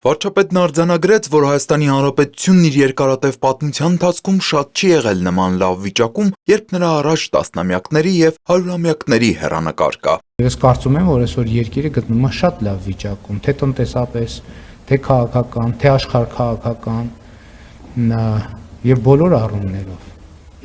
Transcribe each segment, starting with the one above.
Վարչապետն արձանագրեց, որ Հայաստանի Հանրապետությունն իր երկարատև պատմության ընթացքում շատ չի եղել նման լավ վիճակում, երբ նրա առաջ տասնամյակների եւ հարյուրամյակների հեռանկար կա։ Ես կարծում եմ, որ այսօր երկիրը գտնվում է շատ լավ վիճակում, թե տնտեսապես, թե քաղաքական, թե աշխարհքաղաքական եւ բոլոր առումներով,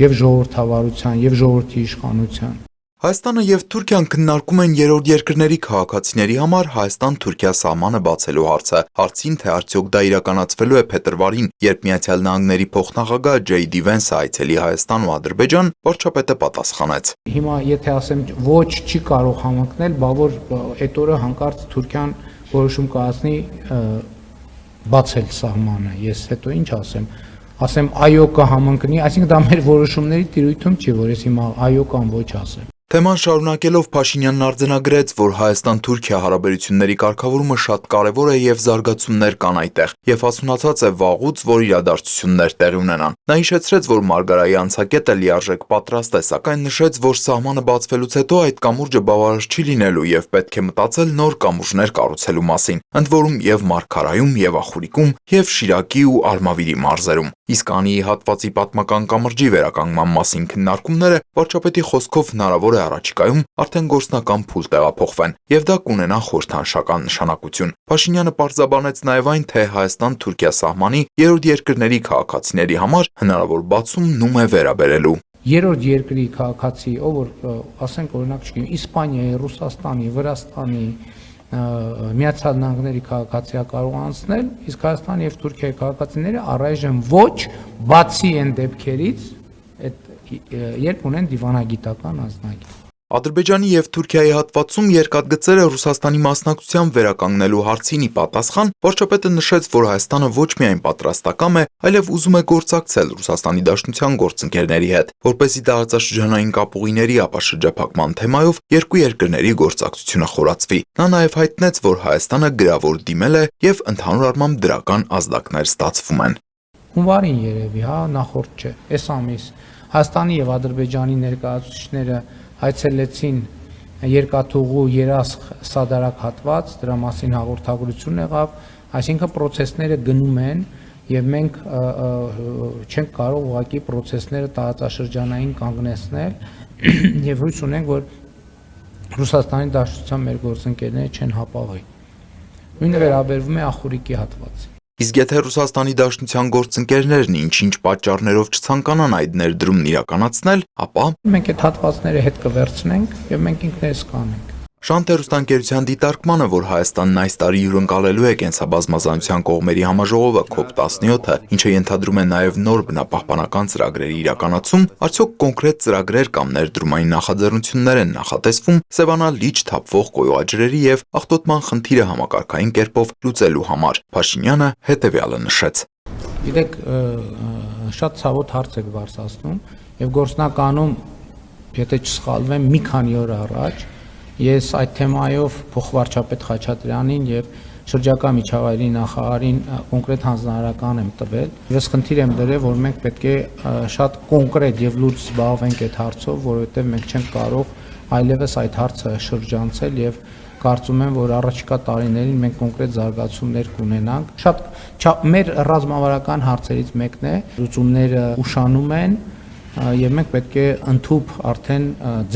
եւ ժողովրդավարության, եւ ժողովրդի իշխանության։ Հայաստանը եւ Թուրքիան քննարկում են երրորդ երկրների քաղաքացիների համար Հայաստան-Թուրքիա սահմանը բացելու հարցը։ Հարցին, թե արդյոք դա իրականացվելու է փետրվարին, երբ Միացյալ Նահանգների փոխնախագահ Ջեյ Դի Վենսը այցելի Հայաստան ու Ադրբեջան, վարչապետը պատասխանեց. Հիմա եթե ասեմ ոչ չի կարող համընկնել, բա որ այդ օրը հանկարծ Թուրքիան որոշում կայացնի բացել սահմանը։ Ես հետո ինչ ասեմ այո կհամընկնի, այսինքն դա մեր որոշումների տիրույթում չի, որ ես հիմա այո կամ ոչ ասեմ։ Թեման շարունակելով Փաշինյանն արձանագրեց, որ Հայաստան-Թուրքիա հարաբերությունների կարգավորումը շատ կարևոր է եւ զարգացումներ կան այդտեղ, եւ հասունացած է վաղուց, որ իրադարձություններ տեղի ունենան։ Նա հիշեցրեց, որ Մարգարայի անցակետը լիարժեք պատրաստ է, սակայն նշեց, որ սահմանը բացվելուց հետո այդ կամուրջը բավարար չի լինելու եւ պետք է մտածել նոր կամուրջներ կառուցելու մասին, ընդ որում եւ Մարգարայում, եւ Ախուրիկում, եւ Շիրակի ու Արմավիրի մարզերում։ Իսկ Անիի հատվածի պատմական կամրջի վերականգնման մասին քննարկումները վարչապետի խոսքով հնարավոր է առաջիկայում արդեն գործնական փուլ տեղափոխվեն, եւ դա կունենա խորհրդանշական նշանակություն։ Փաշինյանը պարզաբանեց նաեւ այն, թե Հայաստան-Թուրքիա սահմանի երրորդ երկրների քաղաքացիների համար հնարավոր բացումն է վերաբերելու։ Երրորդ երկրի քաղաքացի, ով որ ասենք օրինակ չգիտեմ, Իսպանիայի, Ռուսաստանի, Վրաստանի, Միացյալ Նահանգների քաղաքացիա կարող անցնել, իսկ Հայաստանի եւ Թուրքիայի քաղաքացիները առայժմ ոչ, բացի այն դեպքերից, երբ ունեն դիվանագիտական ազնագիր։ Ադրբեջանի եւ Թուրքիայի հատվածում երկաթգծերը Ռուսաստանի մասնակցությամբ վերականգնելու հարցին ի պատասխան վարչապետը նշեց, որ Հայաստանը ոչ միայն պատրաստակամ է, այլև ուզում է գործակցել Ռուսաստանի Դաշնության գործընկերների հետ, որպեսզի տարածաշրջանային կապուղիների ապաշրջափակման թեմայով երկու երկրների գործակցությունը խորացվի։ Նա նաեւ հայտնեց, որ Հայաստանը գրավոր դիմել է եւ ընդհանուր առմամբ դրական ազդակներ ստացվում են։ Հունվարին երևի, նախորդ չէ, այս ամիս Հայաստանի եւ Ադրբեջանի ներկայացուցիչները այցելեցին երկաթուղու երասխ սադարակ հատված, դրա մասին հաղորդագրություն եղավ, այսինքն պրոցեսները գնում են եւ մենք չենք կարող ուղղակի պրոցեսները տարածաշրջանային կանգնեցնել եւ հույս ունենք, որ Ռուսաստանի Դաշնության մեր գործընկերները չեն հապաղի։ Նույնը վերաբերվում է Ախուրիկի հատվածին։ Իսկ եթե Ռուսաստանի Դաշնության գործընկերներն ինչ-ինչ պատճառներով չցանկանան այդ ներդրումն իրականացնել, ապա մենք այդ հատվածները հետ կվերցնենք եւ մենք ինքներս կանենք։ Շանթ հեռուստաընկերության դիտարկմանը, որ Հայաստանն այս տարի հյուրընկալելու է կենսաբազմազանության կողմերի համաժողովը COP17-ը, ինչը ենթադրում է նաև նոր բնապահպանական ծրագրերի իրականացում, արդյոք կոնկրետ ծրագրեր կամ ներդրումային նախաձեռնություններ են նախատեսվում Սևանա լիճ թափվող կոյուաջրերի եւ աղտոտման խնդիրը համակարգային կերպով լուծելու համար։ Փաշինյանը հետեւյալը նշեց. Գիտեք, շատ ցավոտ հարց եք բարձրացնում եւ գործնականում, եթե չսխալվեմ, մի քանի օր առաջ ես այդ թեմայով փոխվարչապետ Խաչատրյանին եւ շրջակա միջավայրի նախարարին կոնկրետ հանձնարարական եմ տվել։ Ես խնդիր եմ դրել, որ մենք պետք է շատ կոնկրետ եւ լուրջ զբաղվենք այդ հարցով, որովհետեւ մենք չենք կարող այլևս այդ հարցը շրջանցել եւ կարծում եմ, որ առաջիկա տարիներին մենք կոնկրետ զարգացումներ կունենանք։ Շատ մեր ռազմավարական հարցերից մեկն է, լուծումները ուշանում են եւ մենք պետք է ընդհուպ արդեն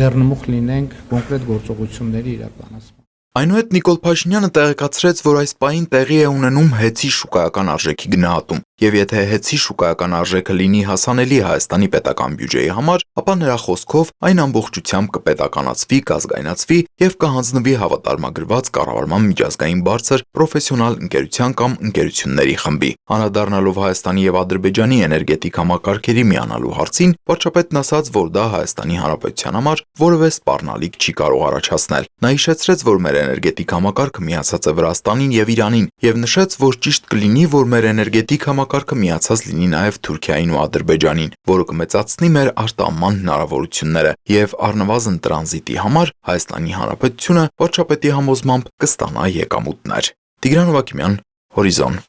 ձեռնմուխ լինենք կոնկրետ գործողությունների իրականացման։ Այնուհետ Նիկոլ Փաշինյանը տեղեկացրեց, որ այս պահին տեղի է ունենում հեծի շուկայական արժեքի գնահատում, եւ եթե հեծի շուկայական արժեքը լինի հասանելի Հայաստանի պետական բյուջեի համար, ապա նրա խոսքով այն ամբողջությամբ կպետականացվի, կազգայնացվի եւ կհանձնվի հավատարմագրված կառավարման միջազգային բարձր պրոֆեսիոնալ ընկերության կամ ընկերությունների խմբի։ Անդրադառնալով Հայաստանի եւ Ադրբեջանի էներգետիկ համակարգերի միանալու հարցին, վարչապետն ասաց, որ դա Հայաստանի Հանրապետության համար որևէ սպառնալիք չի կարող առաջացնել։ Նա հիշեցրեց, որ մեր էներգետիկ համակարգը միացած է Վրաստանին եւ Իրանին եւ նշեց, որ ճիշտ կլինի, որ մեր էներգետիկ համակարգը միացած լինի նաեւ Թուրքիային ու Ադրբեջանին, որը կմեծացնի մեր արտահանման հնարավորությունները եւ առնվազն տրանզիտի համար Հայաստանի Հանրապետությունը վարչապետի համոզմամբ կստանա եկամուտներ։ Տիգրան Ավագիմյան, Հորիզոն։